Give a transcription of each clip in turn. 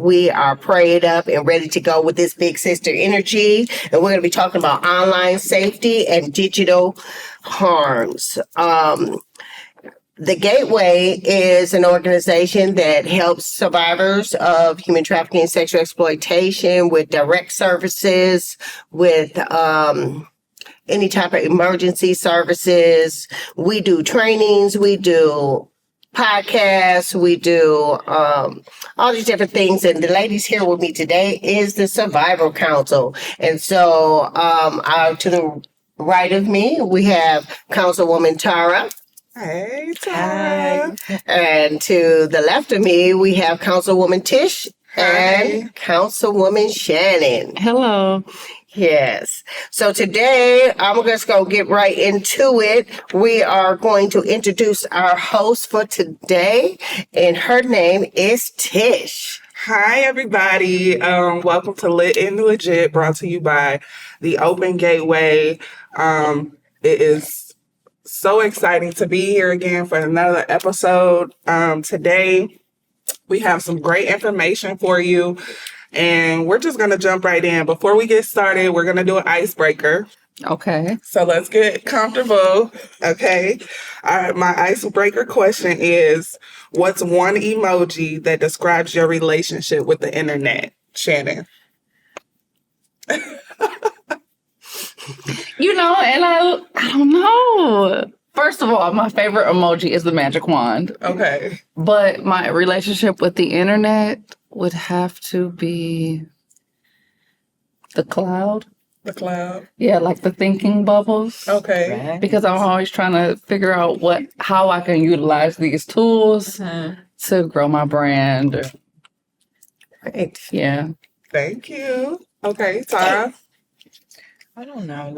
We are prayed up and ready to go with this big sister energy. And we're going to be talking about online safety and digital harms. The Gateway is an organization that helps survivors of human trafficking and sexual exploitation with direct services, with any type of emergency services. We do trainings, we do podcasts, we do all these different things. And the ladies here with me today is the Survival Council. And so to the right of me, we have Councilwoman Tara. Hey, Tara. Hi. And to the left of me, we have Councilwoman Tish. Hi. And Councilwoman Shannon. Hello. Yes. So today, I'm just going to get right into it. We are going to introduce our host for today, and her name is Tish. Hi, everybody. Welcome to Lit and Legit, brought to you by the Open Gateway. It is so exciting to be here again for another episode. Today, we have some great information for you, and we're just going to jump right in. Before we get started, we're going to do an icebreaker. Okay. So let's get comfortable. Okay. All right. My icebreaker question is, what's one emoji that describes your relationship with the internet? Shannon. And I don't know. First of all, my favorite emoji is the magic wand. Okay. But my relationship with the internet would have to be the cloud. The cloud. Yeah, like the thinking bubbles. Okay. Right. Because I'm always trying to figure out how I can utilize these tools to grow my brand. Right. Yeah. Thank you. Okay, Tara. I don't know.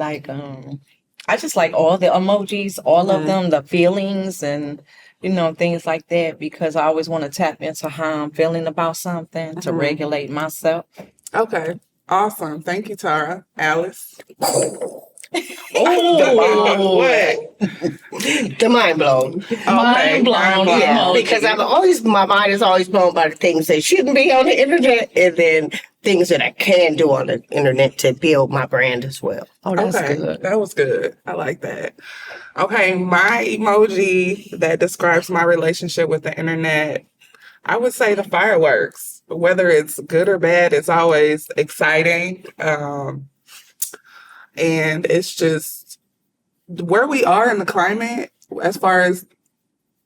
I just like all the emojis, all of them, the feelings and, things like that, because I always want to tap into how I'm feeling about something to regulate myself. Okay. Awesome. Thank you, Tara. Alice. Oh, what? The mind blown. Mind blown. Yeah, because my mind is always blown by the things that shouldn't be on the internet, and then things that I can do on the internet to build my brand as well. Oh, that's Okay, good. that was good. I like that. Okay, my emoji that describes my relationship with the internet, I would say the fireworks. Whether it's good or bad, it's always exciting. And it's just where we are in the climate as far as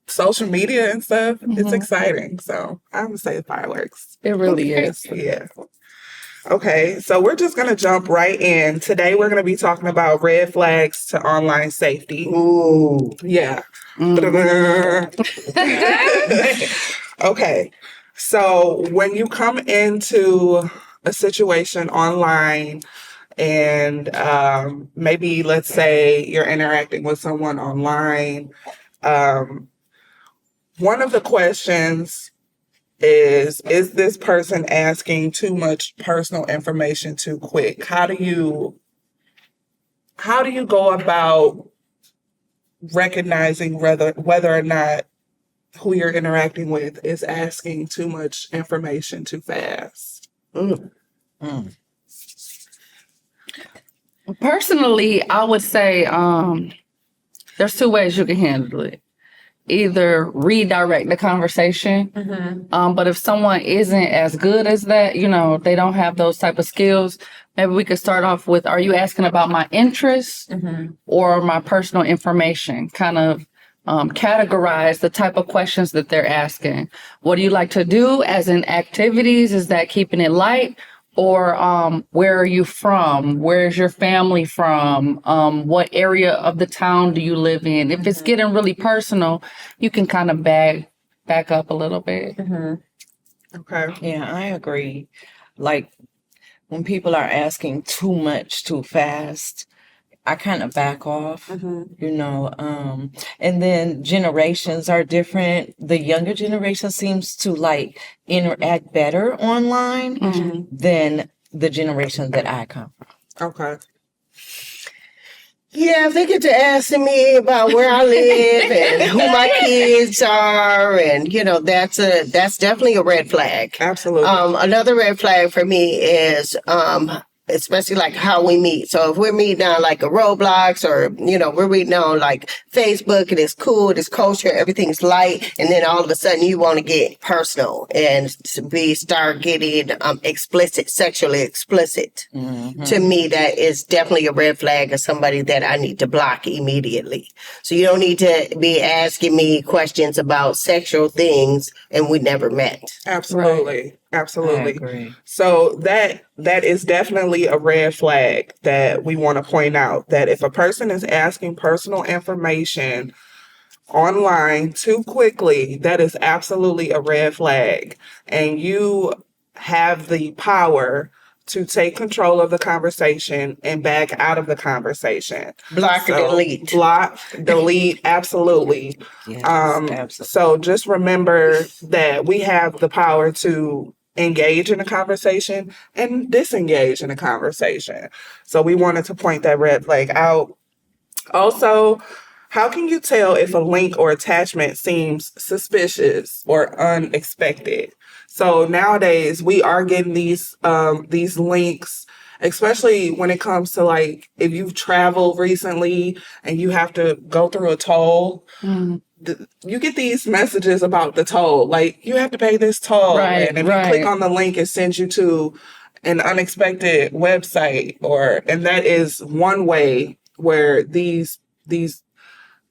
social media and stuff, it's exciting. So I would say the fireworks. It really is. Yeah. Okay, so we're just going to jump right in. Today, we're going to be talking about red flags to online safety. Ooh. Yeah. Okay, so when you come into a situation online and maybe, let's say, you're interacting with someone online, one of the questions is this person asking too much personal information too quick? How do you go about recognizing whether or not who you're interacting with is asking too much information too fast? Personally, I would say there's two ways you can handle it. Either redirect the conversation, but if someone isn't as good as that, they don't have those type of skills, maybe we could start off with, are you asking about my interests or my personal information? Kind of categorize the type of questions that they're asking. What do you like to do as in activities? Is that keeping it light? Or where are you from? Where's your family from? What area of the town do you live in? If it's getting really personal, you can kind of back up a little bit. Okay. Yeah, I agree. Like when people are asking too much too fast, I kind of back off, and then generations are different. The younger generation seems to interact better online than the generation that I come from. Okay. Yeah, if they get to asking me about where I live and who my kids are, and that's definitely a red flag. Absolutely. Another red flag for me is especially like how we meet. So if we're meeting on like a Roblox, or we're meeting on like Facebook, and it's cool, it's kosher, everything's light, and then all of a sudden you want to get personal and start getting explicit, sexually explicit. To me, that is definitely a red flag of somebody that I need to block immediately. So you don't need to be asking me questions about sexual things and we never met. Absolutely. I Absolutely. agree. So that is definitely a red flag that we want to point out, that if a person is asking personal information online too quickly, that is absolutely a red flag. And you have the power to take control of the conversation and back out of the conversation. Block or delete. Block, delete, absolutely. Yes, Um, absolutely. so just remember that we have the power to engage in a conversation and disengage in a conversation. So we wanted to point that red flag out. Also, how can you tell if a link or attachment seems suspicious or unexpected? So nowadays we are getting these links, especially when it comes to like if you've traveled recently and you have to go through a toll. You get these messages about the toll, like you have to pay this toll, Right, and if you click on the link, it sends you to an unexpected website, and that is one way where these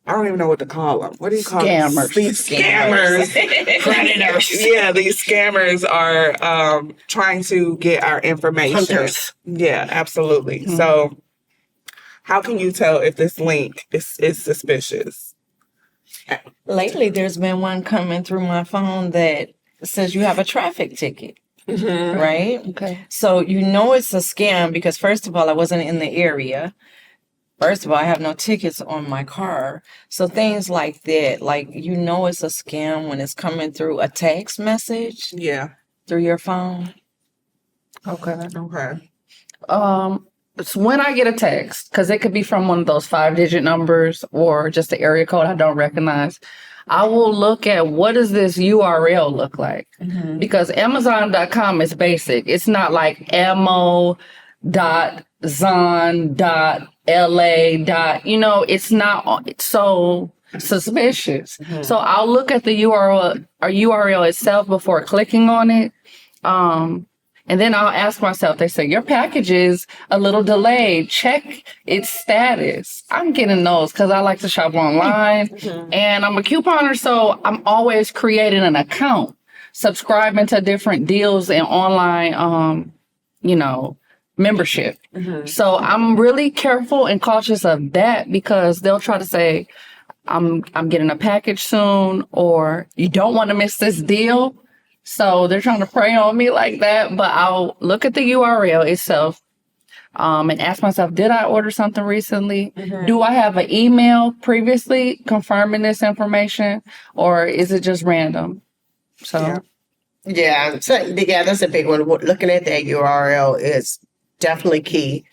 I don't even know what to call them. What do you call Scammers. them? These scammers, Predators. yeah, these scammers are trying to get our information. Hunters. Yeah, absolutely. So, how can you tell if this link is suspicious? Lately, there's been one coming through my phone that says you have a traffic ticket, right? Okay. So you know it's a scam because, first of all, I wasn't in the area. First of all, I have no tickets on my car. So things like that, like it's a scam when it's coming through a text message Yeah. through your phone. Okay. Okay. It's when I get a text, because it could be from one of those 5-digit numbers or just an area code I don't recognize, I will look at what does this URL look like? Because Amazon.com is basic. It's not like ammo.zon.la. It's not so suspicious. So I'll look at the URL itself before clicking on it. And then I'll ask myself, they say, your package is a little delayed. Check its status. I'm getting those because I like to shop online and I'm a couponer. So I'm always creating an account, subscribing to different deals and online, membership. So I'm really careful and cautious of that because they'll try to say, I'm getting a package soon, or you don't want to miss this deal. So they're trying to prey on me like that, but I'll look at the URL itself and ask myself, did I order something recently? Do I have an email previously confirming this information, or is it just random? So, Yeah, that's a big one. Looking at that URL is definitely key.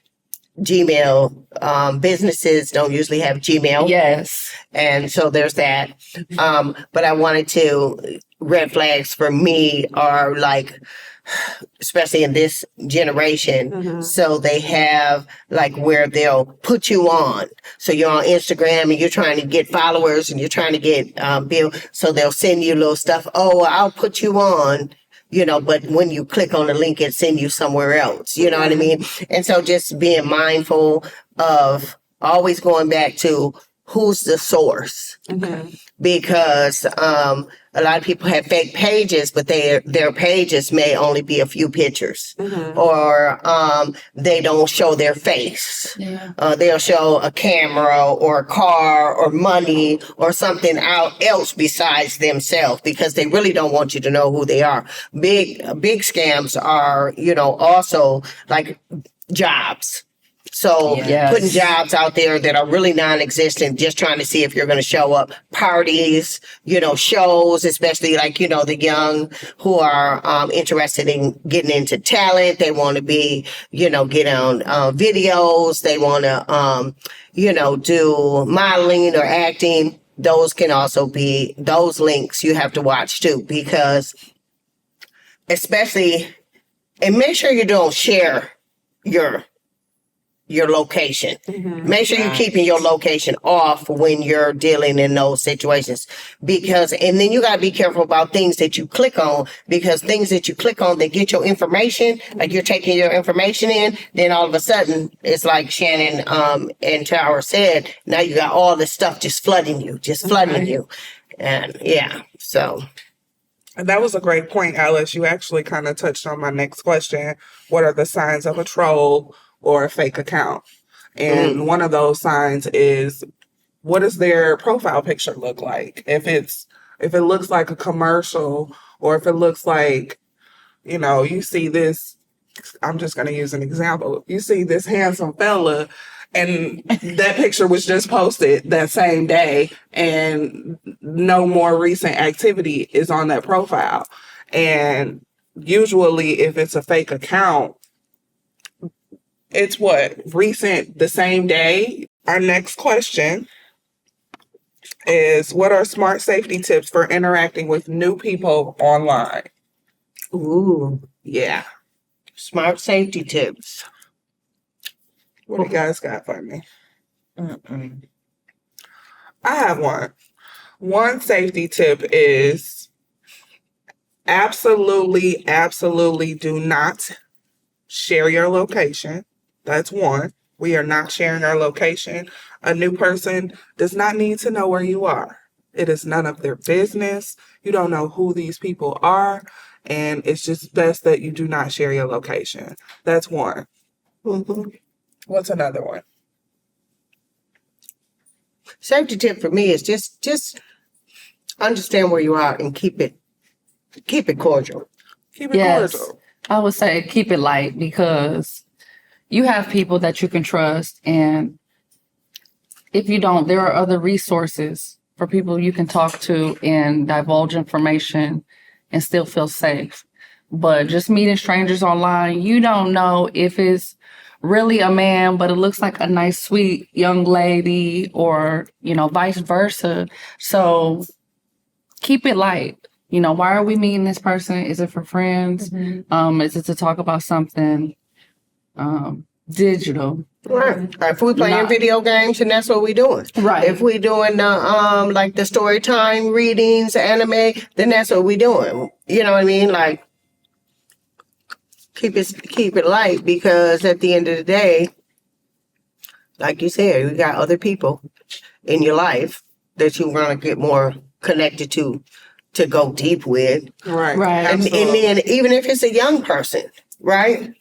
Gmail, businesses don't usually have Gmail. yes. And so there's that. But I wanted to, red flags for me are like, especially in this generation. So they have like where they'll put you on. So you're on Instagram and you're trying to get followers and you're trying to get bill. So they'll send you little stuff. Oh, I'll put you on. But when you click on the link, it sends you somewhere else. You know what I mean? And so just being mindful of always going back to who's the source. Because a lot of people have fake pages, but their pages may only be a few pictures, or they don't show their face. They'll show a camera or a car or money or something else besides themselves because they really don't want you to know who they are. Big scams are, also like jobs. So Yes. putting jobs out there that are really non-existent, just trying to see if you're going to show up, parties, shows, especially like, the young who are interested in getting into talent. They want to be, get on videos. They want to, do modeling or acting. Those can also be those links you have to watch too, because especially, and make sure you don't share your location. Make sure you're keeping your location off when you're dealing in those situations, and then you got to be careful about things that you click on, because things that you click on, they get your information, like you're taking your information in, then all of a sudden it's like Shannon and Tower said, now you got all this stuff just flooding you. And so And that was a great point, Alice. You actually kind of touched on my next question. What are the signs of a troll or a fake account? And one of those signs is, what does their profile picture look like? If it looks like a commercial, or if it looks like, you see this, I'm just going to use an example. You see this handsome fella, and that picture was just posted that same day, and no more recent activity is on that profile. And usually if it's a fake account, it's recent, the same day. Our next question is, what are smart safety tips for interacting with new people online? ooh, Yeah. smart safety tips. What do you guys got for me? Mm-mm. I have one. One safety tip is absolutely, absolutely do not share your location. That's one. We are not sharing our location. A new person does not need to know where you are. It is none of their business. You don't know who these people are, and it's just best that you do not share your location. That's one. Mhm. What's another one? Safety tip for me is just understand where you are and keep it cordial. Keep it Yes. cordial. I would say keep it light, because you have people that you can trust. And if you don't, there are other resources for people you can talk to and divulge information and still feel safe. But just meeting strangers online, you don't know if it's really a man, but it looks like a nice, sweet young lady, or, vice versa. So keep it light. Why are we meeting this person? Is it for friends? Is it to talk about something digital? Right. If we playing Not- video games, and that's what we doing. Right. If we doing like the story time readings, anime, then that's what we doing. You know what I mean? Like keep it light, because at the end of the day, like you said, you got other people in your life that you want to get more connected to go deep with. Right. Right. And then even if it's a young person, right?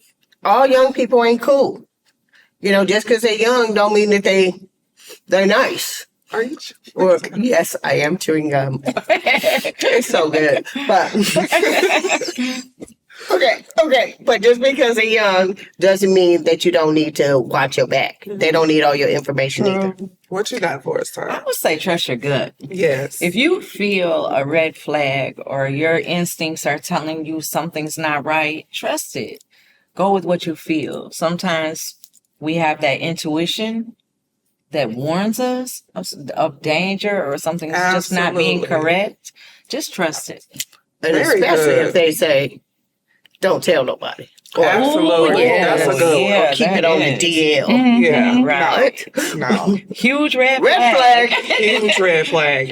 All young people ain't cool. Just because they're young don't mean that they're nice. Are you? Or yes, I am chewing gum. It's so good. But okay. But just because they're young doesn't mean that you don't need to watch your back. They don't need all your information either. What you got for us, I Tara? would say trust your gut. Yes. If you feel a red flag or your instincts are telling you something's not right, trust it. Go with what you feel. Sometimes we have that intuition that warns us of danger, or something's just not being Absolutely. correct. Just trust it. And Very especially good. if they say, don't tell nobody. Or Absolutely. yeah. That's a good one. Yeah. keep it that on the is. DL. Yeah. Right. No. Huge red Red flag. flag. Huge red flag.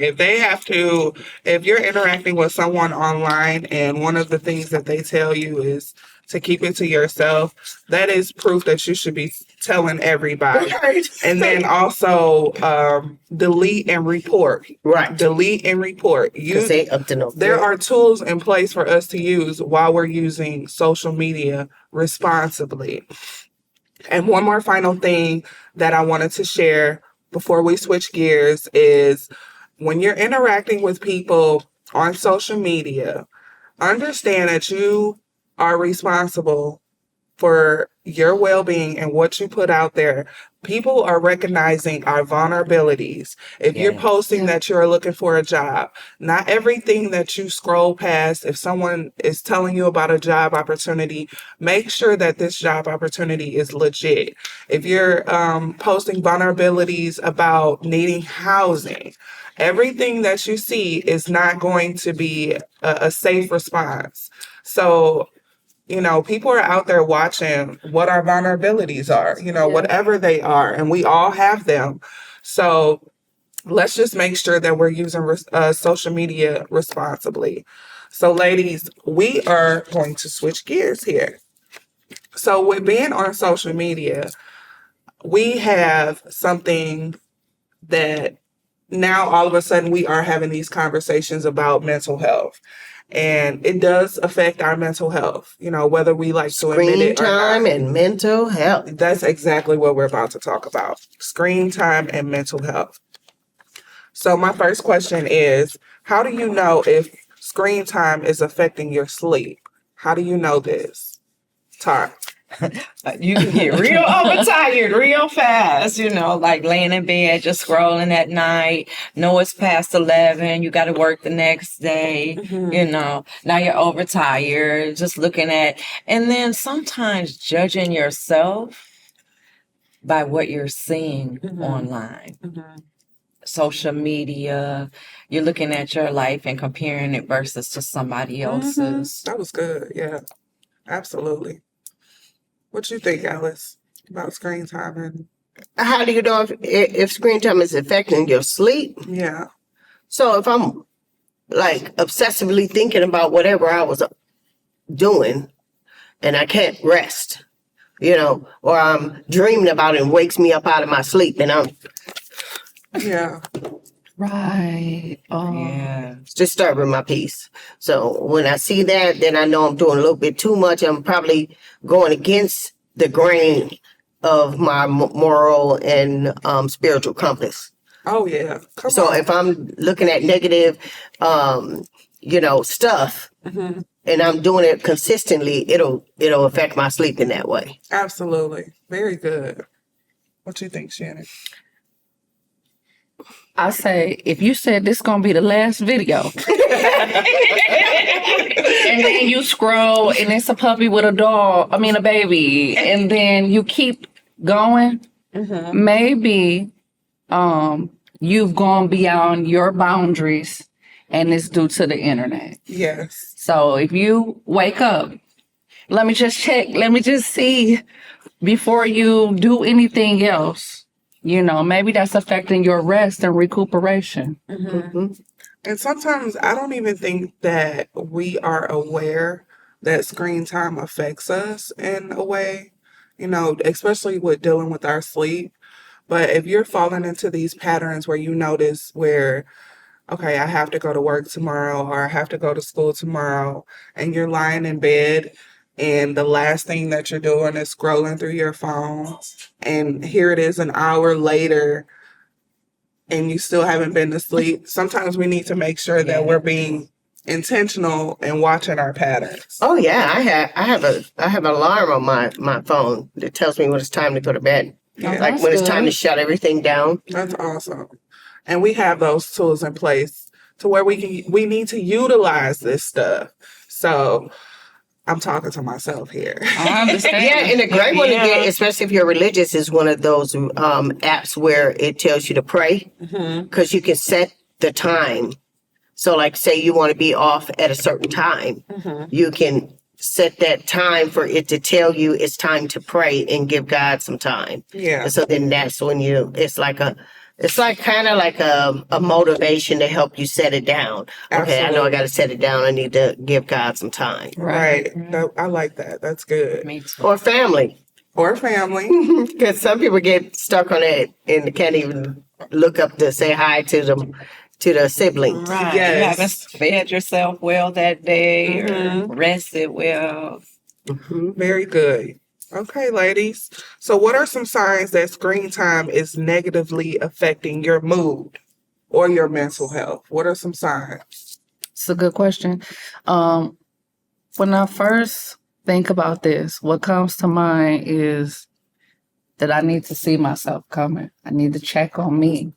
If you're interacting with someone online and one of the things that they tell you is to keep it to yourself, that is proof that you should be telling everybody. Right. And then also delete and report. Right. Delete and report. Because they up to no There good. are tools in place for us to use while we're using social media responsibly. And one more final thing that I wanted to share before we switch gears is, when you're interacting with people on social media, understand that you are responsible for your well-being and what you put out there, people are recognizing our vulnerabilities. If you're Yes. posting that you're looking for a job, not everything that you scroll past, if someone is telling you about a job opportunity, make sure that this job opportunity is legit. If you're posting vulnerabilities about needing housing, everything that you see is not going to be a safe response. So, people are out there watching what our vulnerabilities are, whatever they are, and we all have them. So let's just make sure that we're using social media responsibly. So, ladies, we are going to switch gears here. So, with being on social media, we have something that now all of a sudden we are having these conversations about mental health. And it does affect our mental health, whether we like to admit Screen it or time not. and mental health. That's exactly what we're about to talk about. Screen time and mental health. So my first question is, how do you know if screen time is affecting your sleep? How do you know this? Tar. You can get real overtired real fast, like laying in bed, just scrolling at night. Know it's past 11. You got to work the next day. Now you're overtired, just looking at, and then sometimes judging yourself by what you're seeing online. Social media, you're looking at your life and comparing it versus to somebody else's. That was good. Yeah, absolutely. What you think, Alice, about screen time? And How do you know if screen time is affecting your sleep? yeah, So if I'm like obsessively thinking about whatever I was doing and I can't rest, or I'm dreaming about it and wakes me up out of my sleep and I'm yeah, Right. Yeah. disturbing my peace. So when I see that, then I know I'm doing a little bit too much. I'm probably going against the grain of my moral and spiritual compass. oh yeah. Come So on. if I'm looking at negative, stuff, and I'm doing it consistently, it'll affect my sleep in that way. Absolutely, very good. What you think, Shannon? I say, if you said this gonna be the last video, and then you scroll and it's a puppy with a baby, and then you keep going, maybe you've gone beyond your boundaries and it's due to the internet. Yes. So if you wake up, let me just check, let me just see before you do anything else. Maybe that's affecting your rest and recuperation. And sometimes I don't even think that we are aware that screen time affects us in a way, especially with dealing with our sleep. But if you're falling into these patterns where you notice where, okay, I have to go to work tomorrow or I have to go to school tomorrow, and you're lying in bed and the last thing that you're doing is scrolling through your phone, and here it is an hour later and you still haven't been to sleep. Sometimes we need to make sure that we're being intentional and watching our patterns. Oh yeah, I have an alarm on my phone that tells me when it's time to go to bed. Yeah. Like when it's time to shut everything down. That's awesome. And we have those tools in place to where we need to utilize this stuff. So I'm talking to myself here. I understand. Yeah, and a great one to get, especially if you're religious, is one of those apps where it tells you to pray, because you can set the time. So like say you want to be off at a certain time, you can set that time for it to tell you it's time to pray and give God some time. Yeah. And so then that's when it's like kind of like a motivation to help you set it down. Okay, I know I got to set it down. I need to give God some time. Right. I like that. That's good. Me too. Or family. Or family. Because some people get stuck on it and can't even look up to say hi to the siblings. Right. Yes. You haven't fed yourself well that day or rested well. Very good. Okay, ladies. So what are some signs that screen time is negatively affecting your mood or your mental health? What are some signs? It's a good question. When I first think about this. What comes to mind is that I need to see myself coming. I need to check on me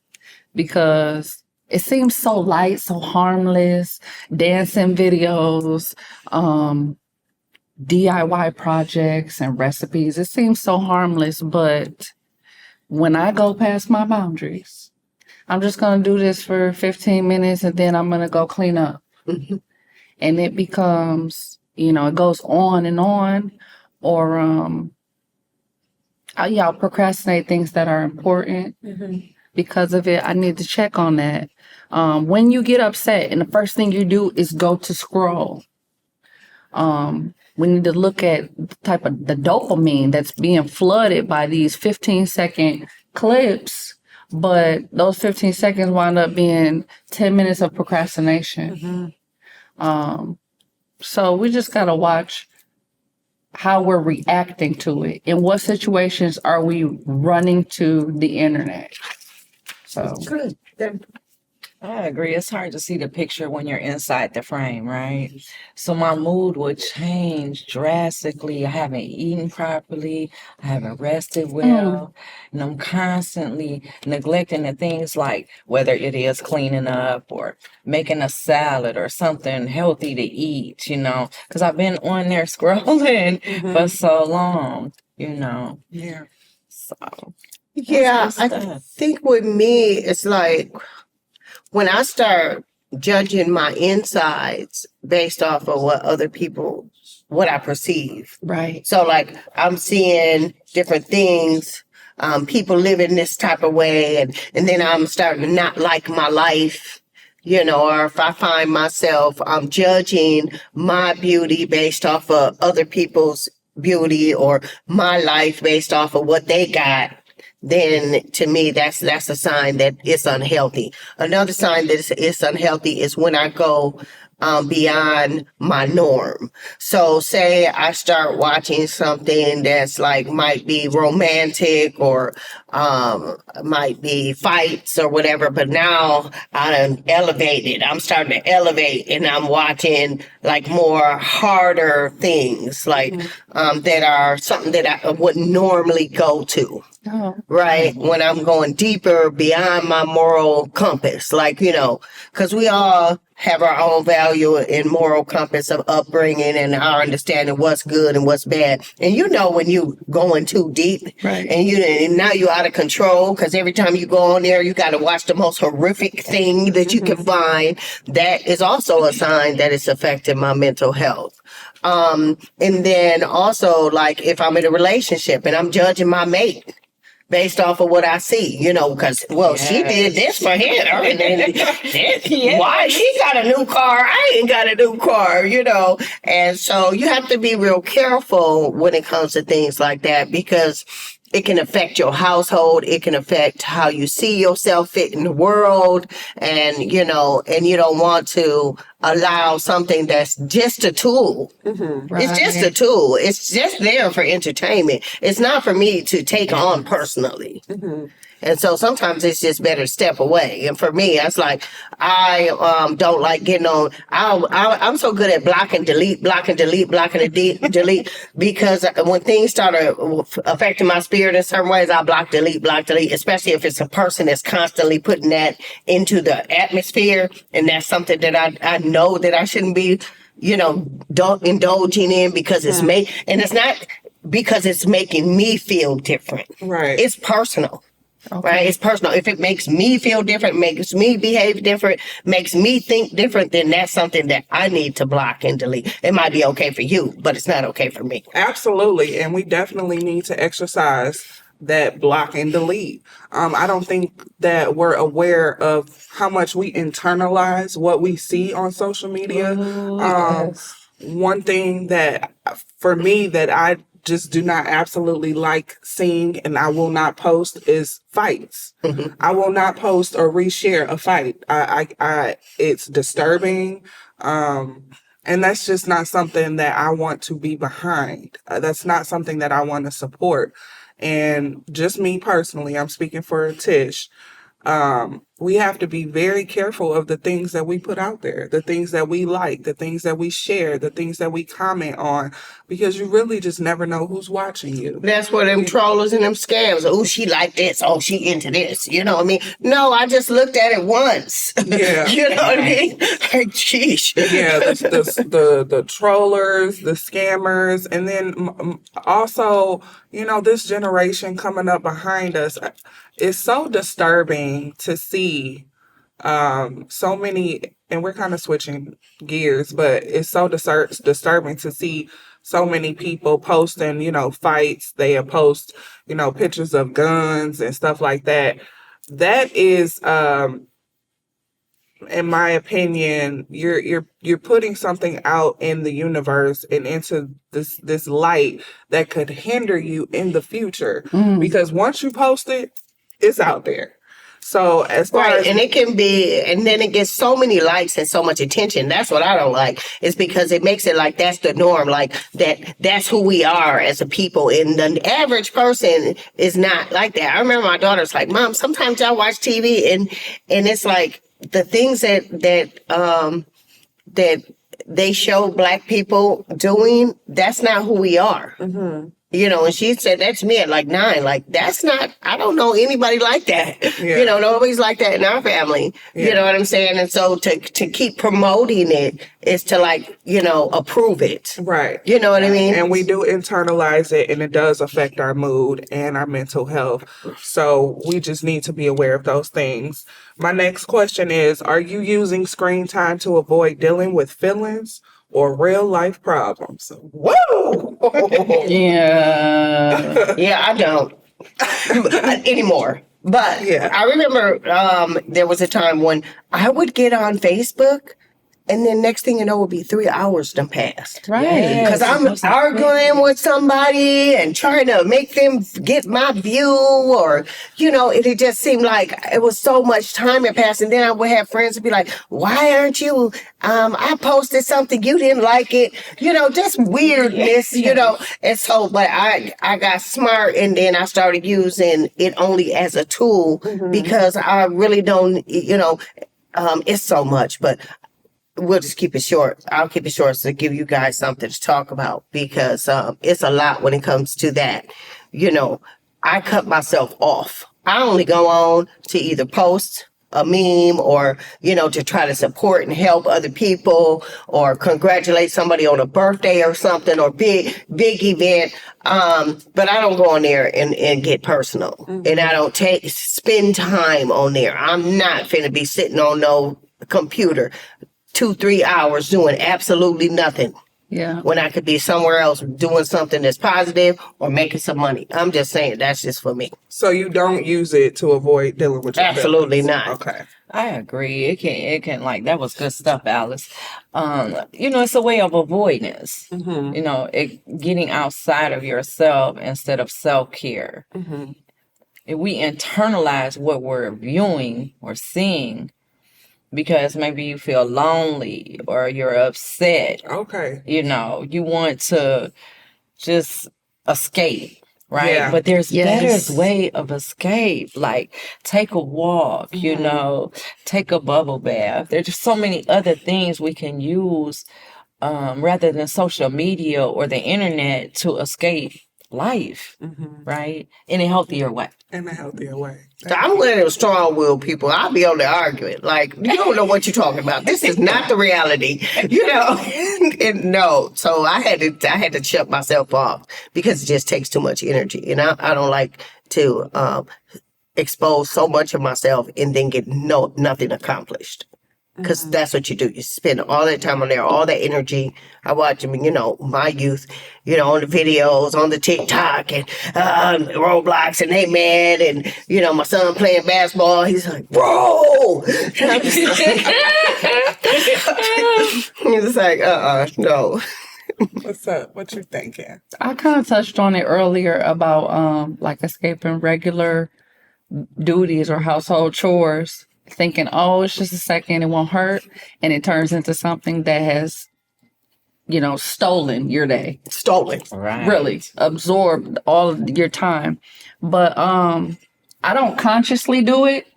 because it seems so light, so harmless. Dancing videos, DIY projects, and recipes. It seems so harmless, but when I go past my boundaries, I'm just going to do this for 15 minutes and then I'm going to go clean up. And it becomes, it goes on and on. Or, I'll procrastinate things that are important because of it. I need to check on that. When you get upset and the first thing you do is go to scroll, we need to look at the dopamine that's being flooded by these 15-second clips, but those 15 seconds wind up being 10 minutes of procrastination. So we just got to watch how we're reacting to it. In what situations are we running to the internet? So Good. I agree. It's hard to see the picture when you're inside the frame, right? So my mood would change drastically. I haven't eaten properly. I haven't rested well. And I'm constantly neglecting the things like whether it is cleaning up or making a salad or something healthy to eat, because I've been on there scrolling for so long, Yeah. So Yeah, that's good I stuff. think with me, it's like when I start judging my insides based off of what I perceive. right. So like I'm seeing different things, people living this type of way, and then I'm starting to not like my life, or if I find myself judging my beauty based off of other people's beauty or my life based off of what they got, then to me that's a sign that it's unhealthy. Another sign that it's unhealthy is when I go beyond my norm. So say I start watching something that's like might be romantic or might be fights or whatever, but now I done elevated. I'm starting to elevate and I'm watching like more harder things like that are something that I wouldn't normally go to. Oh, Right. When I'm going deeper beyond my moral compass, like, because we all have our own value and moral compass of upbringing and our understanding what's good and what's bad. And when you going too deep, right. and now you're out of control because every time you go on there, you got to watch the most horrific thing that you can find. That is also a sign that it's affecting my mental health. And then also like if I'm in a relationship and I'm judging my mate based off of what I see, because, she did this for him. And then why she got a new car? I ain't got a new car, And so you have to be real careful when it comes to things like that because it can affect your household. It can affect how you see yourself fit in the world. And, and you don't want to allow something that's just a tool. Right. It's just a tool. It's just there for entertainment. It's not for me to take on personally. And so sometimes it's just better to step away. And for me, it's like I don't like getting on. I'm so good at blocking, delete, delete, because when things start affecting my spirit in certain ways, I block, delete, especially if it's a person that's constantly putting that into the atmosphere. And that's something that I know that I shouldn't be, don't indulging in because it's and it's not because it's making me feel different. Right. It's personal. Okay. Right? It's personal. If it makes me feel different, makes me behave different, makes me think different, then that's something that I need to block and delete. It might be okay for you, but it's not okay for me. Absolutely. And we definitely need to exercise that block and delete. I don't think that we're aware of how much we internalize what we see on social media. One thing that for me that I just do not absolutely like seeing and I will not post is fights. I will not post or reshare a fight. I it's disturbing. And that's just not something that I want to be behind. That's not something that I want to support. And just me personally, I'm speaking for Tish. we have to be very careful of the things that we put out there, the things that we like, the things that we share, the things that we comment on, because you really just never know who's watching you. That's where them trollers and them scams. Oh, she like this. Oh, she into this. You know what I mean? No, I just looked at it once. Yeah. You know what I mean? Like, geez. Yeah, the trollers, the scammers, and then also, this generation coming up behind us. It's so disturbing to see so many, and we're kind of switching gears, but it's so disturbing to see so many people posting, fights. They post, pictures of guns and stuff like that. That is, in my opinion, you're putting something out in the universe and into this light that could hinder you in the future. Because once you post it, it's out there. So as far as, and it can be, and then it gets so many likes and so much attention. That's what I don't like. It's because it makes it like that's the norm, like that's who we are as a people. And the average person is not like that. I remember my daughter's like, Mom, sometimes I watch TV and it's like the things that they show Black people doing, that's not who we are. And she said that to me at like 9. Like, that's not, I don't know anybody like that. Yeah. Nobody's like that in our family. Yeah. You know what I'm saying? And so to keep promoting it is to approve it. right. You know what I mean? And we do internalize it, and it does affect our mood and our mental health. So we just need to be aware of those things. My next question is, are you using screen time to avoid dealing with feelings or real life problems? Whoa! Yeah. Yeah, I don't anymore. But Yeah. I remember there was a time when I would get on Facebook, and then next thing you know, it would be 3 hours done passed. Right. Because I'm arguing with somebody and trying to make them get my view, or, it just seemed like it was so much time had passed. And then I would have friends would be like, why aren't you, I posted something, you didn't like it, just weirdness, And so, but I got smart, and then I started using it only as a tool because I really don't, it's so much, but we'll just keep it short. I'll keep it short to give you guys something to talk about, because it's a lot when it comes to that. I cut myself off. I only go on to either post a meme or, to try to support and help other people or congratulate somebody on a birthday or something or big event. But I don't go on there and get personal. And I don't spend time on there. I'm not finna be sitting on no computer 2-3 hours doing absolutely nothing. Yeah. When I could be somewhere else doing something that's positive or making some money. I'm just saying, that's just for me. So you don't use it to avoid dealing with your Absolutely feelings? not. Okay. I agree. It can like, that was good stuff, Alice. It's a way of avoidance. Getting outside of yourself instead of self-care. If we internalize what we're viewing or seeing, because maybe you feel lonely or you're upset. Okay. You want to just escape, right? Yeah. But there's Yes. better way of escape, like take a walk, take a bubble bath. There's just so many other things we can use rather than social media or the internet to escape life, right? In a healthier way. In a healthier way. So I'm one of those strong-willed people. I'll be on there arguing. Like, you don't know what you're talking about. This is not the reality, and no. So I had to shut myself off because it just takes too much energy. And I don't like to expose so much of myself and then get nothing accomplished. Because that's what you do. You spend all that time on there, all that energy. I watch them, my youth, on the videos, on the TikTok and Roblox, and they mad. And, my son playing basketball, he's like, bro! And I'm just he's like, no. What's up? What you thinking? I kind of touched on it earlier about escaping regular duties or household chores, thinking, oh, it's just a second, it won't hurt, and it turns into something that has, stolen your day. Stolen. Right. Really absorbed all of your time. But I don't consciously do it.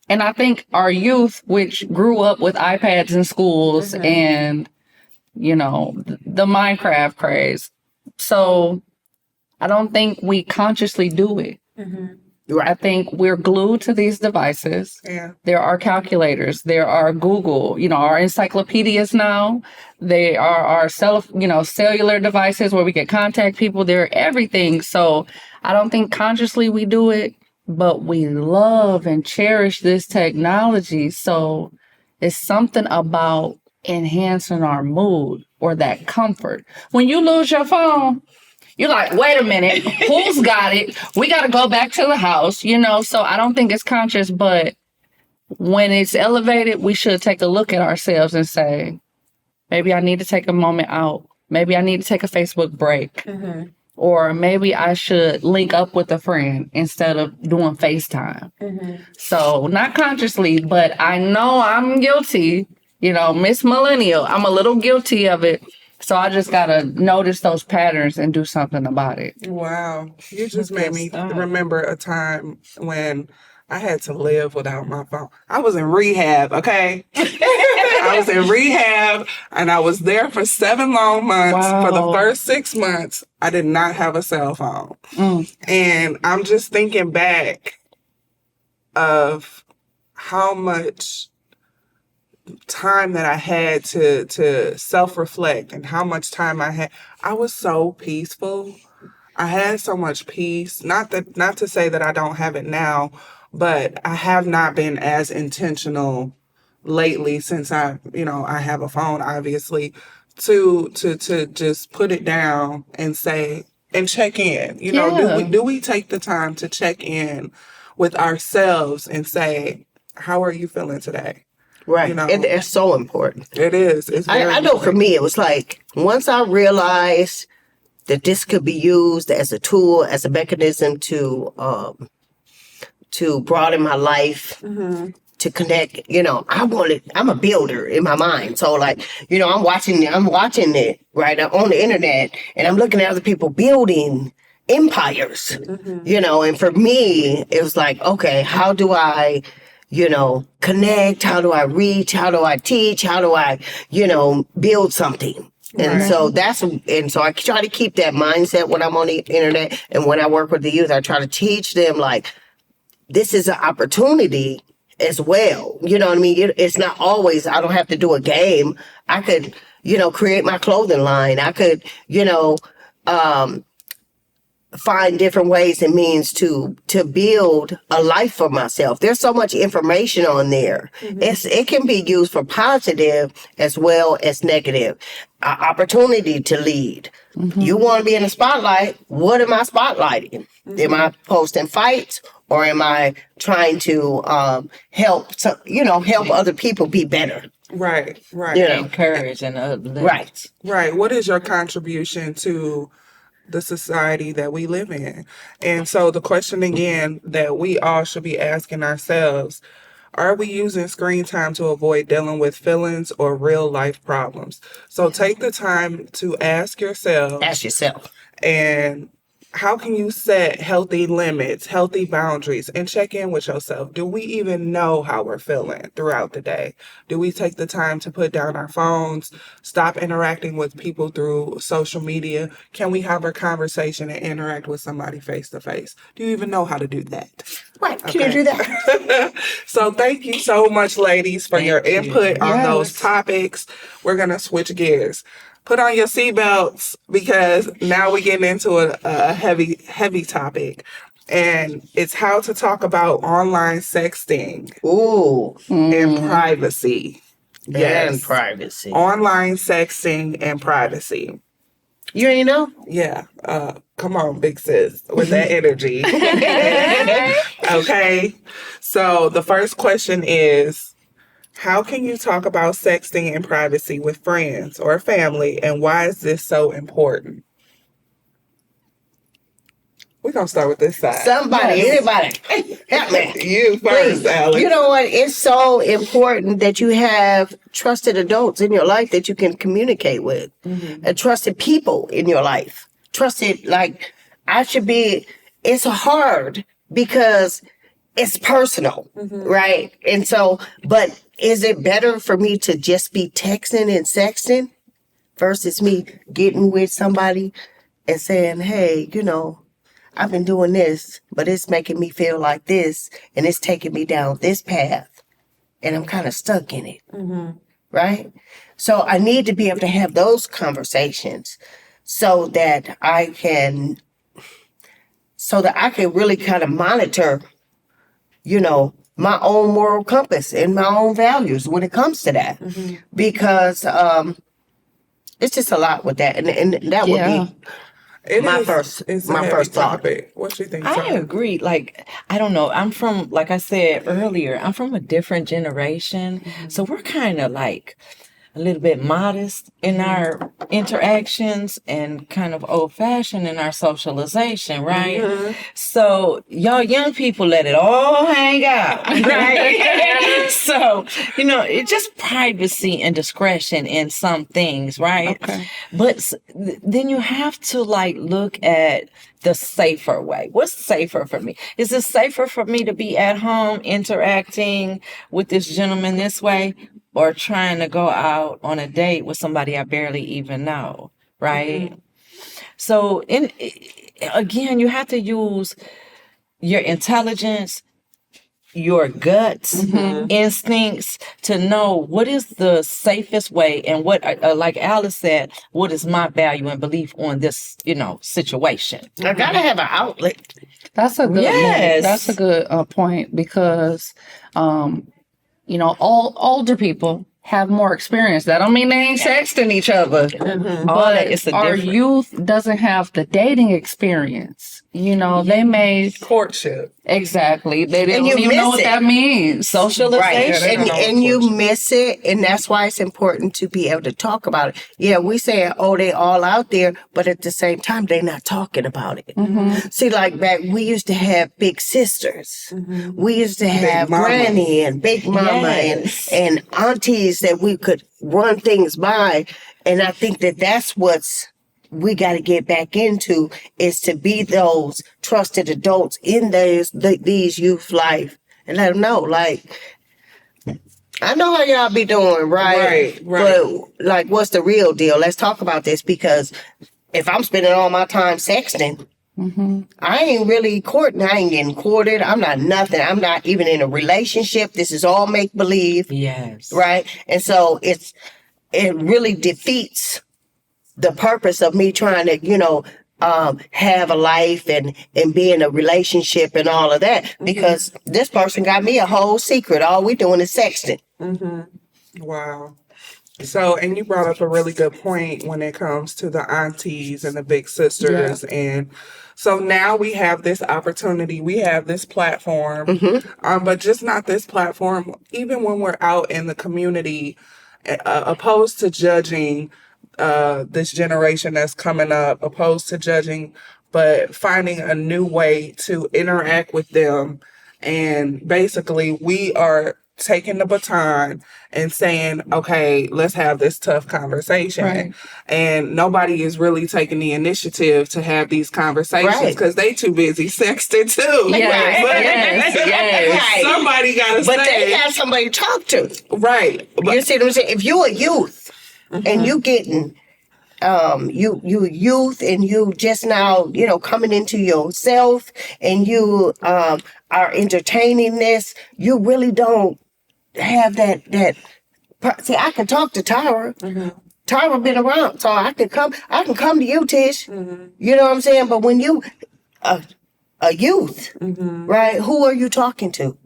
And I think our youth, which grew up with iPads in schools and, the Minecraft craze. So I don't think we consciously do it. I think we're glued to these devices. Yeah. There are calculators. There are Google, our encyclopedias now. They are our cellular devices where we can contact people. They're everything. So I don't think consciously we do it, but we love and cherish this technology. So it's something about enhancing our mood or that comfort. When you lose your phone, you're like, wait a minute, who's got it? We got to go back to the house, So I don't think it's conscious, but when it's elevated, we should take a look at ourselves and say, maybe I need to take a moment out. Maybe I need to take a Facebook break. Or maybe I should link up with a friend instead of doing FaceTime. So not consciously, but I know I'm guilty. Miss Millennial, I'm a little guilty of it. So I just got to notice those patterns and do something about it. Wow. You just made me remember a time when I had to live without my phone. I was in rehab, okay? I was in rehab and I was there for 7 long months. Wow. For the first 6 months, I did not have a cell phone. And I'm just thinking back of how much time that I had to self-reflect and how much time I had. I was so peaceful. I had so much peace. Not to say that I don't have it now, but I have not been as intentional lately since I have a phone, obviously, to just put it down and say and check in. Do we take the time to check in with ourselves and say, how are you feeling today? Right. And it's so important. It is. It's very I know for me, it was like, once I realized that this could be used as a tool, as a mechanism to broaden my life, to connect, I'm a builder in my mind. So I'm watching it right on the internet and I'm looking at other people building empires, and for me, it was like, okay, how do I, connect? How do I reach? How do I teach? How do I, build something? And so I try to keep that mindset when I'm on the internet. And when I work with the youth, I try to teach them this is an opportunity as well. You know what I mean? It's not always, I don't have to do a game. I could, create my clothing line. I could, find different ways and means to build a life for myself. There's so much information on there. It can be used for positive as well as negative. Opportunity to lead. You want to be in the spotlight. What am I spotlighting? Am I posting fights or am I trying to help other people be better? Right. Encourage and uplift. Right. What is your contribution to the society that we live in? And so the question again that we all should be asking ourselves, are we using screen time to avoid dealing with feelings or real life problems? So take the time to ask yourself. And how can you set healthy limits, healthy boundaries, and check in with yourself? Do we even know how we're feeling throughout the day? Do we take the time to put down our phones, stop interacting with people through social media? Can we have a conversation and interact with somebody face to face? Do you even know how to do that? Right. Can you do that? So thank you so much, ladies, for your input on those topics. We're going to switch gears. Put on your seatbelts because now we're getting into a heavy topic. And it's how to talk about online sexting. Ooh. And privacy. Yes. And privacy. Online sexting and privacy. You ain't know? Yeah. Come on, big sis, with that energy. Okay. So the first question is, how can you talk about sexting and privacy with friends or family, and why is this so important? We're going to start with this side. Anybody, help me. You first, Alex. You know what? It's so important that you have trusted adults in your life that you can communicate with, and trusted people in your life. Trusted, it's hard because it's personal, right? And so, but is it better for me to just be texting and sexting versus me getting with somebody and saying, hey, I've been doing this, but it's making me feel like this, and it's taking me down this path, and I'm kind of stuck in it, right? So I need to be able to have those conversations so that I can really kind of monitor, my own moral compass and my own values when it comes to that, because it's just a lot with that, and that would be my first thought. Topic. What you think? I Shannon? agree. Like, I don't know. I'm from, like I said earlier, I'm from a different generation. So we're kind of like a little bit modest in our interactions and kind of old fashioned in our socialization, right? So y'all young people let it all hang out, right? So, it's just privacy and discretion in some things, right? Okay. But then you have to like look at the safer way. What's safer for me? Is it safer for me to be at home interacting with this gentleman this way, or trying to go out on a date with somebody I barely even know, right? So, again, you have to use your intelligence, your guts, instincts to know what is the safest way, and what, like Alice said, what is my value and belief on this, situation. I gotta have an outlet. That's a good Yes. That's a good point, because all older people have more experience. That don't mean they ain't sexting each other, but it's a our different- youth doesn't have the dating experience. They may Courtship. exactly. They don't you even know miss what it. that means. Socialization. Right. Yeah, they don't know And you courtship. miss it. And that's why it's important to be able to talk about it. Yeah, we say, oh, they all out there, but at the same time, they're not talking about it. See, like back, we used to have big sisters. We used to have mama. granny and big mama Yes. and aunties that we could run things by. And I think that that's what's we got to get back into, is to be those trusted adults in these youth life and let them know, like, I know how y'all be doing, right? Right. But like, what's the real deal? Let's talk about this, because if I'm spending all my time sexting, I ain't really courting. I ain't getting courted. I'm not nothing. I'm not even in a relationship. This is all make believe, Yes. right? And so it really defeats the purpose of me trying to, have a life and be in a relationship and all of that, because this person got me a whole secret. All we doing is sexting. Wow. So, and you brought up a really good point when it comes to the aunties and the big sisters. And so now we have this opportunity, we have this platform, but just not this platform, even when we're out in the community, opposed to judging this generation that's coming up, opposed to judging, but finding a new way to interact with them. And basically, we are taking the baton and saying, okay, let's have this tough conversation. Right. And nobody is really taking the initiative to have these conversations Right. because they too busy sexting too. Yes, But- yes. Right. Somebody got to But say. they have somebody to talk to. Right. But You see what I'm saying? If you a youth and you getting you youth and you just now, coming into yourself, and you are entertaining this, you really don't have that see, I can talk to Tyra. Tyra been around, so I can come to you, Tish. You know what I'm saying? But when you a youth, right? Who are you talking to?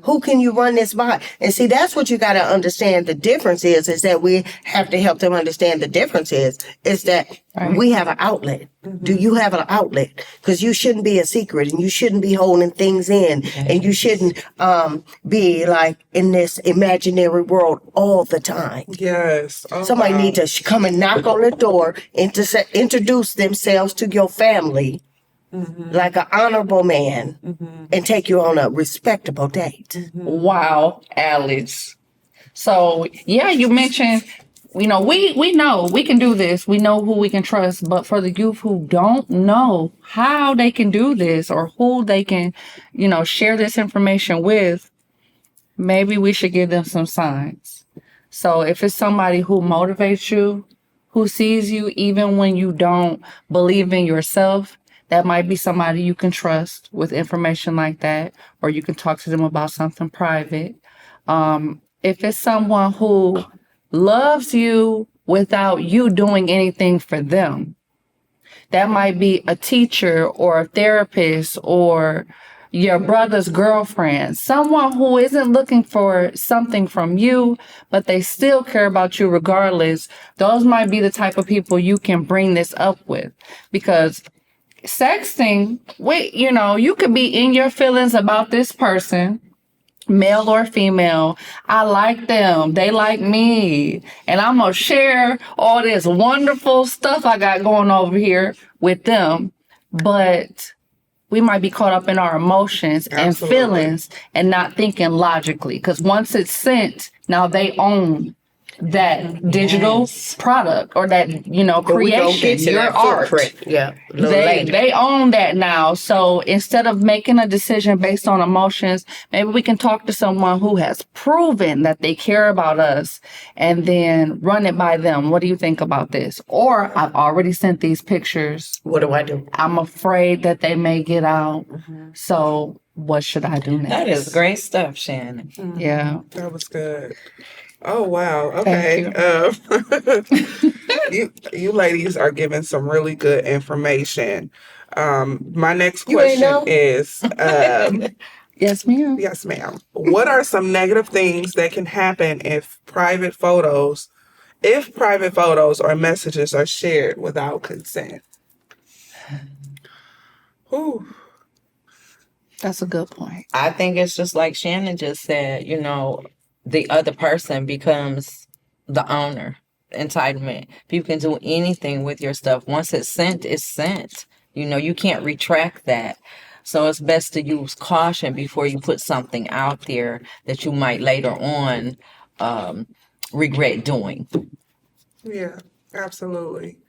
Who can you run this by? And see, that's what you got to understand. The difference is that we have to help them understand the difference is that we have an outlet. Do you have an outlet? Because you shouldn't be a secret, and you shouldn't be holding things in, and you shouldn't be like in this imaginary world all the time. yes. Oh, Somebody wow. need to come and knock on the door, introduce themselves to your family like an honorable man, and take you on a respectable date. Wow, Alice. So, yeah, you mentioned we know we can do this. We know who we can trust. But for the youth who don't know how they can do this or who they can, share this information with, maybe we should give them some signs. So if it's somebody who motivates you, who sees you even when you don't believe in yourself, that might be somebody you can trust with information like that, or you can talk to them about something private. If it's someone who loves you without you doing anything for them, that might be a teacher or a therapist or your brother's girlfriend, someone who isn't looking for something from you, but they still care about you regardless. Those might be the type of people you can bring this up with, because sexting, you could be in your feelings about this person, male or female. I like them. They like me. And I'm going to share all this wonderful stuff I got going over here with them. But we might be caught up in our emotions and feelings and not thinking logically. Because once it's sent, now they own that digital product or that, creation, your art. Yeah. They own that now. So instead of making a decision based on emotions, maybe we can talk to someone who has proven that they care about us and then run it by them. What do you think about this? Or I've already sent these pictures. What do I do? I'm afraid that they may get out. So what should I do next? That is great stuff, Shannon. Yeah. That was good. Oh wow. Okay. You ladies are giving some really good information. My next question is Yes, ma'am. yes, ma'am. What are some negative things that can happen if private photos or messages are shared without consent? Whew. That's a good point. I think it's just like Shannon just said, the other person becomes the owner. Entitlement. People can do anything with your stuff. Once it's sent, it's sent. You can't retract that. So it's best to use caution before you put something out there that you might later on regret doing. Yeah, absolutely.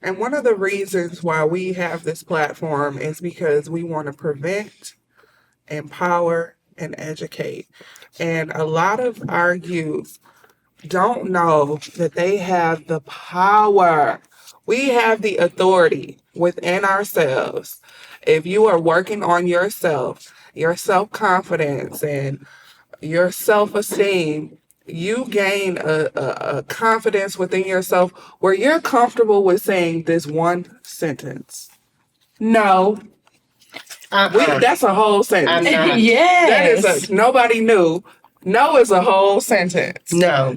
And one of the reasons why we have this platform is because we want to prevent, empower, and educate. And a lot of our youth don't know that they have the power. We have the authority within ourselves. If you are working on yourself, your self-confidence, and your self-esteem, you gain a confidence within yourself where you're comfortable with saying this one sentence. No. That's a whole sentence. Yes. That is nobody knew. No is a whole sentence. No.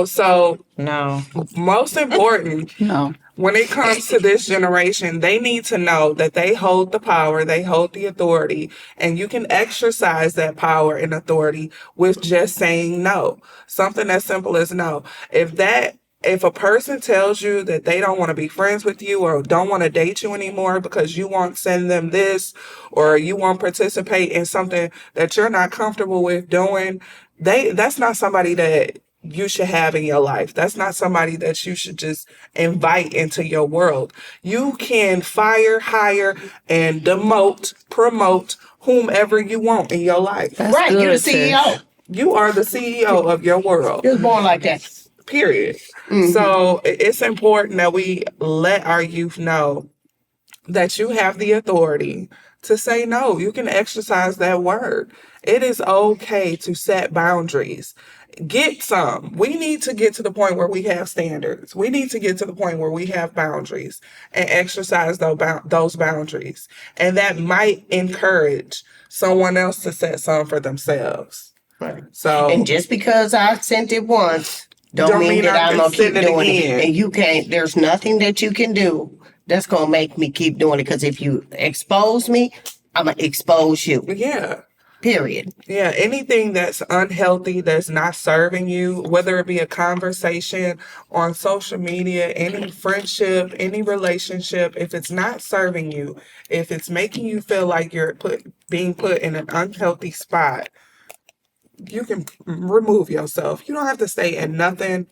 So No. most important, No. when it comes to this generation, they need to know that they hold the power, they hold the authority, and you can exercise that power and authority with just saying no. Something as simple as no. If a person tells you that they don't want to be friends with you or don't want to date you anymore because you won't send them this or you won't participate in something that you're not comfortable with doing, that's not somebody that you should have in your life. That's not somebody that you should just invite into your world. You can fire, hire, and promote whomever you want in your life. That's Right, you're the good, CEO. You are the CEO of your world. It was born like that. Period. So it's important that we let our youth know that you have the authority to say no. You can exercise that word. It is okay to set boundaries. Get some. We need to get to the point where we have standards. We need to get to the point where we have boundaries and exercise those boundaries. And that might encourage someone else to set some for themselves. Right. So, And just because I sent it once, don't mean that I'm going to keep doing it. And you can't, there's nothing that you can do that's going to make me keep doing it. Because if you expose me, I'm going to expose you. yeah. Period. Yeah, anything that's unhealthy, that's not serving you, whether it be a conversation on social media, any friendship, any relationship, if it's not serving you, if it's making you feel like you're being put in an unhealthy spot, you can remove yourself. You don't have to stay in nothing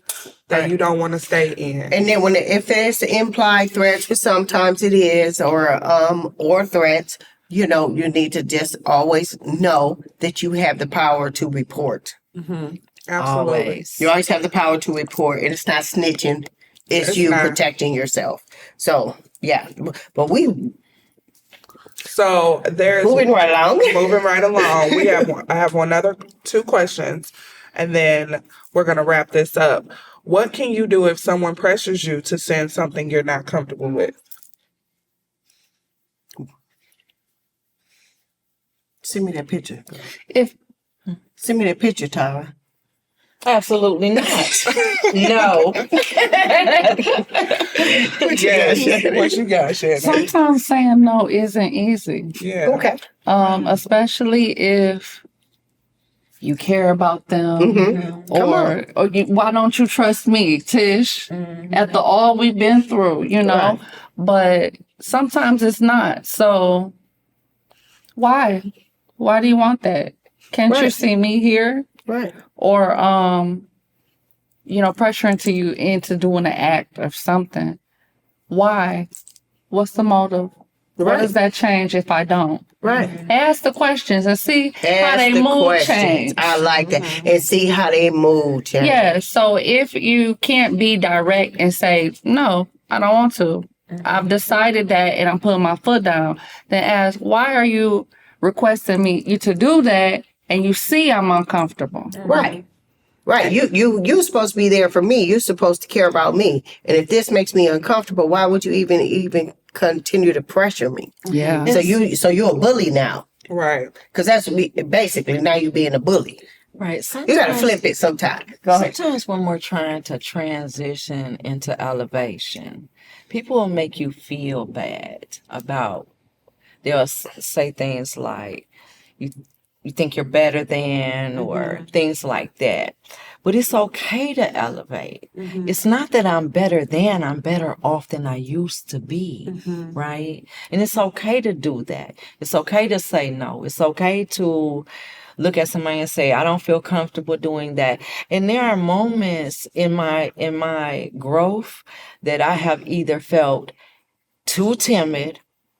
that you don't want to stay in. And then if there's implied threats, which sometimes it is, or threats, you need to just always know that you have the power to report. Absolutely. Always. You always have the power to report, and it's not snitching. It's you not. protecting yourself. So yeah, but So there's moving right along. moving right along. I have another 2 questions, and then we're gonna wrap this up. What can you do if someone pressures you to send something you're not comfortable with? Send me that picture. If Send me that picture, Tyra. Absolutely not. No. What you got, Shannon? sometimes saying no isn't easy, Yeah. Okay. especially if you care about them, or why don't you trust me, Tish? After all we've been through, Right. But sometimes it's not. So why? Why do you want that? Can't you Right. see me here? Right. Or pressuring you into doing an act or something. Why? What's the motive? What Right. does that change if I don't? Right. Ask the questions and see how Ask they the mood questions. change. I like that. And see how they mood change. Yeah. So if you can't be direct and say, no, I don't want to. I've decided that and I'm putting my foot down, then ask, why are you requesting you to do that and you see I'm uncomfortable? Right. Right. You're supposed to be there for me. You're supposed to care about me. And if this makes me uncomfortable, why would you even continue to pressure me? Yeah. So you're a bully now. Right. Because that's basically now you being a bully. Right. You got to flip it sometime. Go ahead. Sometimes when we're trying to transition into elevation, people will make you feel bad about, they'll say things like, you think you're better than, or things like that. But it's okay to elevate. It's not that I'm better than, I'm better off than I used to be, right? And it's okay to do that. It's okay to say no. It's okay to look at somebody and say, I don't feel comfortable doing that. And there are moments in my growth that I have either felt too timid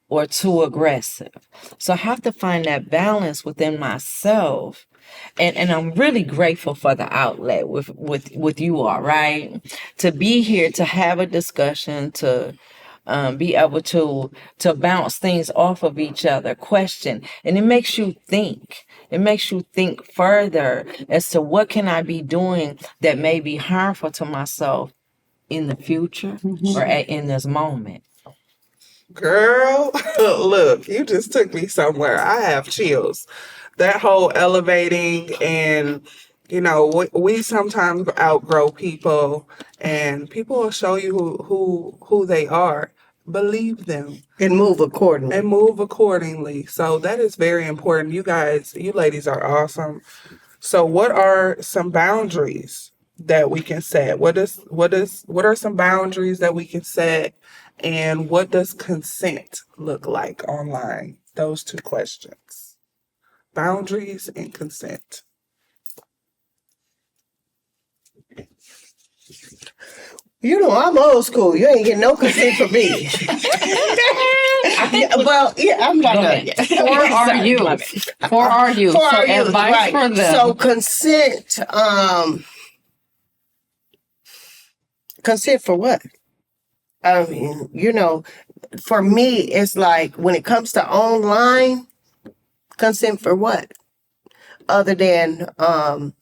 or too aggressive. So I have to find that balance within myself. And I'm really grateful for the outlet with you all, right? To be here, to have a discussion, to be able to bounce things off of each other, question. And it makes you think. It makes you think further as to what can I be doing that may be harmful to myself in the future or in this moment. Girl, look, you just took me somewhere. I have chills. That whole elevating, and we sometimes outgrow people, and people will show you who they are. Believe them And move accordingly. and move accordingly. So that is very important. You ladies are awesome. So what are some boundaries that we can set? What are some boundaries that we can set? And what does consent look like online? Those 2 questions. Boundaries and consent. I'm old school. You ain't getting no consent from me. I'm like, For our youth. For our youth. For So our youth, advice right. for them. So consent, consent for what? I mean, for me, it's like when it comes to online, consent for what? Other than, us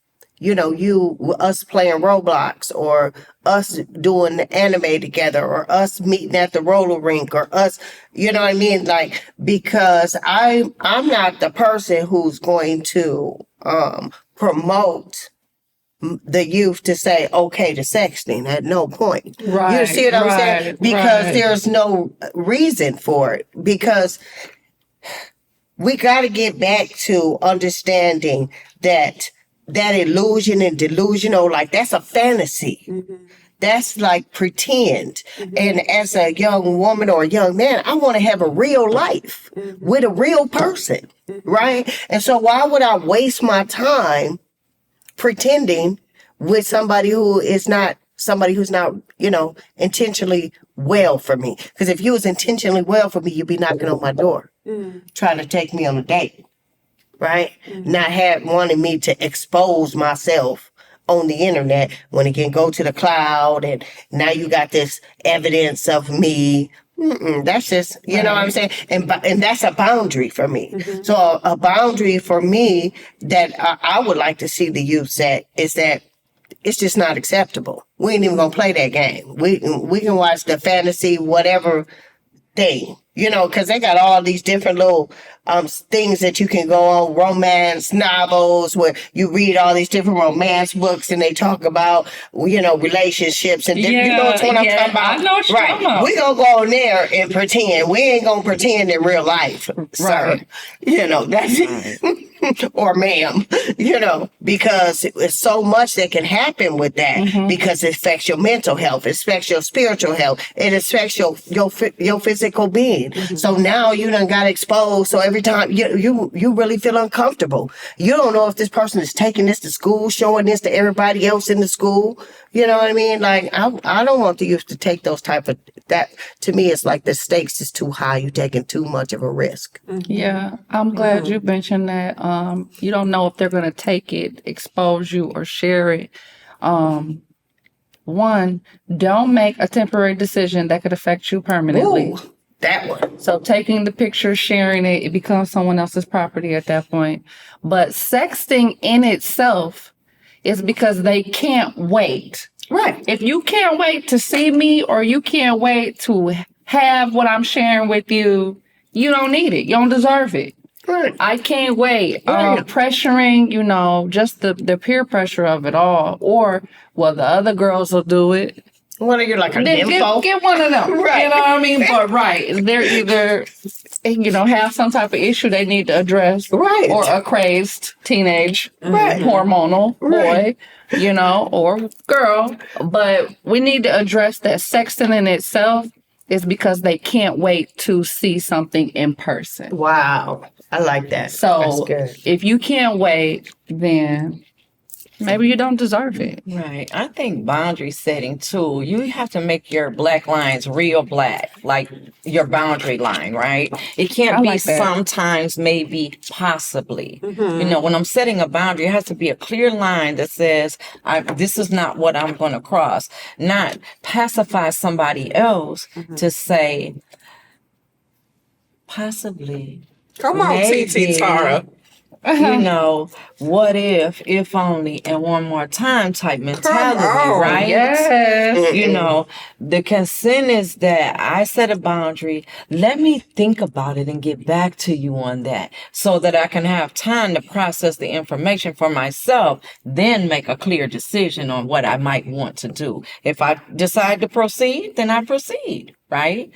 playing Roblox, or us doing the anime together, or us meeting at the roller rink, or us, you know what I mean? Like, because I'm not the person who's going to promote the youth to say okay to sexting at no point. Right, You see what I'm saying? right, Because right. there's no reason for it. Because we got to get back to understanding that illusion and delusional, like that's a fantasy. That's like pretend. And as a young woman or a young man, I want to have a real life with a real person, right? And so why would I waste my time pretending with somebody who's not, intentionally well for me. Because if you was intentionally well for me, you'd be knocking on my door, trying to take me on a date, right? Not wanting me to expose myself on the internet when it can go to the cloud, and now you got this evidence of me. That's just, you know what I'm saying? And that's a boundary for me. So a boundary for me that I would like to see the youth set is that it's just not acceptable. We ain't even gonna play that game. We can watch the fantasy whatever thing, because they got all these different little things that you can go on, romance novels where you read all these different romance books and they talk about, relationships and you know what I'm talking about? I know what you're talking about. We gonna go on there and pretend. We ain't gonna pretend in real life, sir. That's it. Or ma'am, because it's so much that can happen with that because it affects your mental health, it affects your spiritual health, it affects your physical being. So now you done got exposed. So every time you really feel uncomfortable. You don't know if this person is taking this to school, showing this to everybody else in the school. You know what I mean? Like, I don't want the youth to take those type of, that to me, it's like the stakes is too high. You're taking too much of a risk. Yeah, I'm glad you mentioned that. You don't know if they're going to take it, expose you, or share it. One, don't make a temporary decision that could affect you permanently. Ooh, that one. So taking the picture, sharing it, it becomes someone else's property at that point. But sexting in itself is because they can't wait. Right. If you can't wait to see me, or you can't wait to have what I'm sharing with you, you don't need it. You don't deserve it. Right. I can't wait. Right. Pressuring, just the peer pressure of it all. Or, well, the other girls will do it. What are you, like a Then nympho? get one of them. Right. You know what I mean? But they're either, have some type of issue they need to address. Right. Or a crazed teenage Right. hormonal Right. boy, or girl. But we need to address that sexting in itself is because they can't wait to see something in person. Wow. I like that. So That's good. if you can't wait, then maybe you don't deserve it. Right. I think boundary setting too, you have to make your black lines real black, like your boundary line, right? It can't I be like that. sometimes, maybe, possibly. When I'm setting a boundary, it has to be a clear line that says, this is not what I'm going to cross. Not pacify somebody else to say, possibly. Come on, Maybe. TT Tara. What if only, and one more time type mentality, on. right? Yes. The consent is that I set a boundary. Let me think about it and get back to you on that so that I can have time to process the information for myself, then make a clear decision on what I might want to do. If I decide to proceed, then I proceed, right?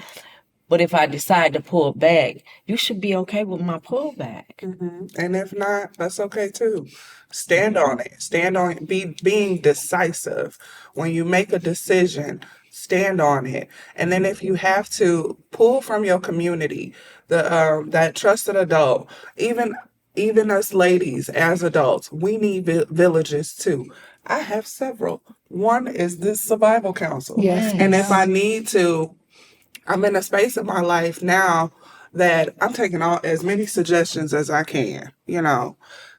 But if I decide to pull back, you should be okay with my pullback. And if not, that's okay too. Stand on it. Stand on it. Being decisive. When you make a decision, stand on it. And then if you have to, pull from your community, that trusted adult. Even us ladies as adults, we need villages too. I have several. One is this survival council. Yes. And if I need to, I'm in a space of my life now that I'm taking as many suggestions as I can,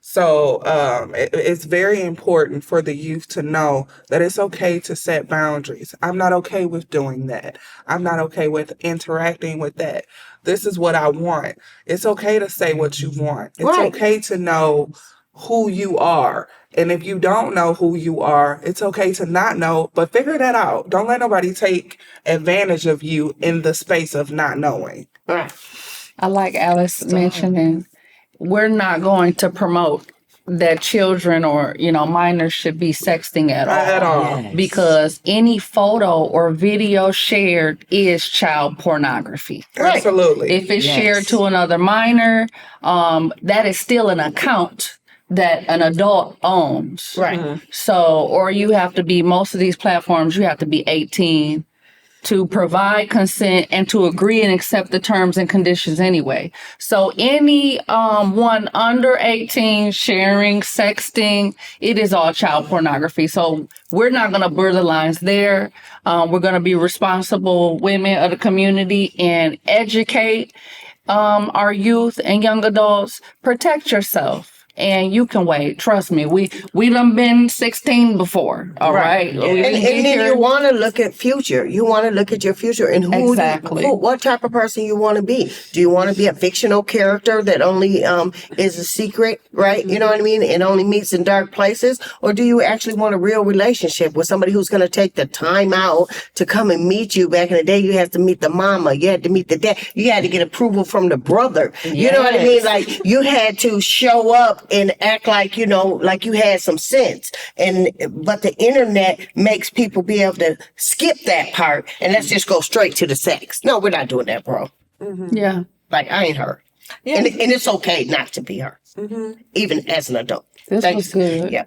So it's very important for the youth to know that it's okay to set boundaries. I'm not okay with doing that. I'm not okay with interacting with that. This is what I want. It's okay to say what you want. It's Right. okay to know who you are. And if you don't know who you are, it's okay to not know, but figure that out. Don't let nobody take advantage of you in the space of not knowing. Right. I like Alice mentioning we're not going to promote that children or, minors should be sexting at all. At all. Yes. Because any photo or video shared is child pornography. Right. Absolutely. If it's Yes. shared to another minor, that is still an account that an adult owns. Right. So, or you have to be, most of these platforms, you have to be 18 to provide consent and to agree and accept the terms and conditions anyway. So any one under 18 sharing, sexting, it is all child pornography. So we're not going to blur the lines there. We're going to be responsible women of the community and educate our youth and young adults. Protect yourself. And you can wait. Trust me. We done been 16 before. All right. And then you want to look at future. You want to look at your future and what type of person you want to be. Do you want to be a fictional character that only is a secret, right? You know what I mean? And only meets in dark places? Or do you actually want a real relationship with somebody who's going to take the time out to come and meet you? Back in the day, you had to meet the mama. You had to meet the dad. You had to get approval from the brother. You know what I mean? Like, you had to show up and act like, like you had some sense. But the internet makes people be able to skip that part and let's just go straight to the sex. No, we're not doing that, bro. Mm-hmm. Yeah. Like, I ain't her. Yeah. And it's okay not to be her, even as an adult. This was good. Yeah.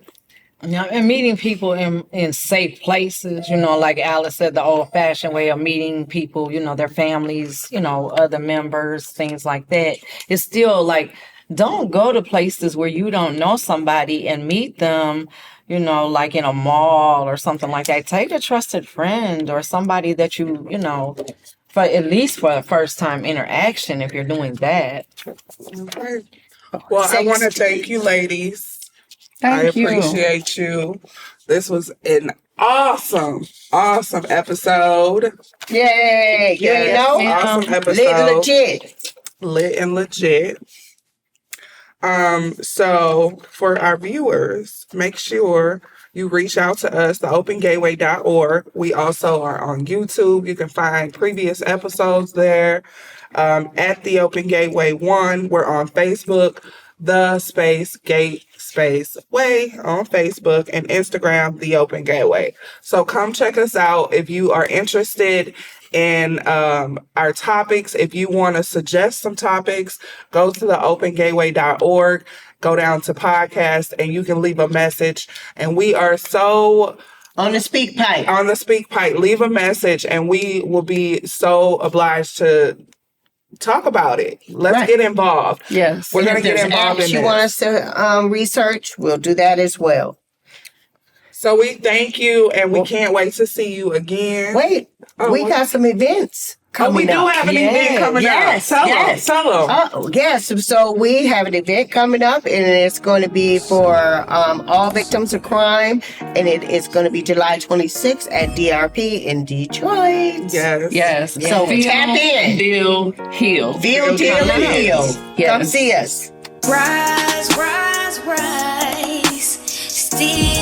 Yeah, and meeting people in safe places, like Alice said, the old-fashioned way of meeting people, their families, other members, things like that. It's still like, don't go to places where you don't know somebody and meet them, like in a mall or something like that. Take a trusted friend or somebody that you, for at least for a first-time interaction if you're doing that. Okay. Well, I want to thank you, ladies. Thank you. I appreciate you. This was an awesome episode. Yay! Yes, awesome episode. Lit and legit. Lit and legit. So for our viewers, make sure you reach out to us, theopengateway.org. We also are on YouTube. You can find previous episodes there. At The Open Gateway 1, we're on Facebook, _Gate_Way on Facebook, and Instagram, The Open Gateway. So come check us out if you are interested in our topics. If you want to suggest some topics, go to theopengateway.org, go down to podcast, and you can leave a message. And we are so on the speak pipe. Leave a message, and we will be so obliged to talk about it. Let's get involved. Yes. We're going to get involved in this. You want us to research, we'll do that as well. So we thank you, and we can't wait to see you again. Wait, we got some events coming up. We do have an event coming up. Tell them. Oh, yes. So we have an event coming up, and it's going to be for all victims of crime, and it is going to be July 26th at DRP in Detroit. Yes. So tap in. Deal, heal. Deal, and heal. Yes. Come see us. Rise, rise, rise. Still